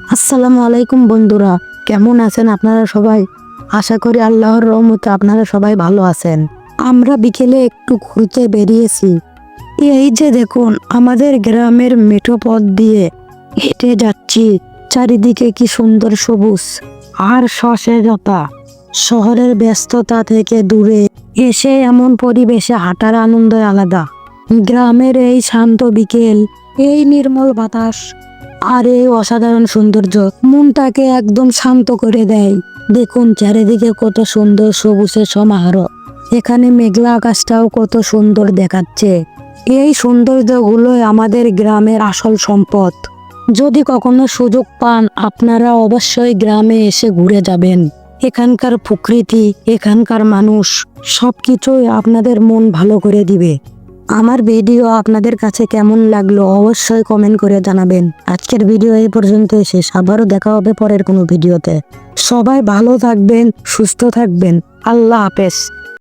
আসসালামু আলাইকুম বন্ধুরা, কেমন আছেন আপনারা সবাই? আশা করি আল্লাহর রহমতে আপনারা সবাই ভালো আছেন। আমরা বিকেলে একটু ঘুরতে বেরিয়েছি। এই যে দেখুন, আমাদের গ্রামের মেঠো পথ দিয়ে হেঁটে যাচ্ছি। চারিদিকে কি সুন্দর সবুজ আর সতেজতা। শহরের ব্যস্ততা থেকে দূরে এসে এমন পরিবেশে হাঁটার আনন্দ আলাদা। গ্রামের এই শান্ত বিকেল, এই নির্মল বাতাস আর এই অসাধারণ সৌন্দর্য মনটাকে একদম শান্ত করে দেয়। দেখুন চারিদিকে কত সুন্দর সবুজের সমাহার। এখানে মেঘলা আকাশটাও কত সুন্দর দেখাচ্ছে। এই সৌন্দর্যগুলোই আমাদের গ্রামের আসল সম্পদ। যদি কখনো সুযোগ পান, আপনারা অবশ্যই গ্রামে এসে ঘুরে যাবেন। এখানকার প্রকৃতি, এখানকার মানুষ সবকিছুই আপনাদের মন ভালো করে দিবে। আমার ভিডিও আপনাদের কাছে কেমন লাগলো অবশ্যই কমেন্ট করে জানাবেন। আজকের ভিডিও এই পর্যন্ত শেষ, আবারও দেখা হবে পরের কোনো ভিডিওতে। সবাই ভালো থাকবেন, সুস্থ থাকবেন। আল্লাহ হাফেজ।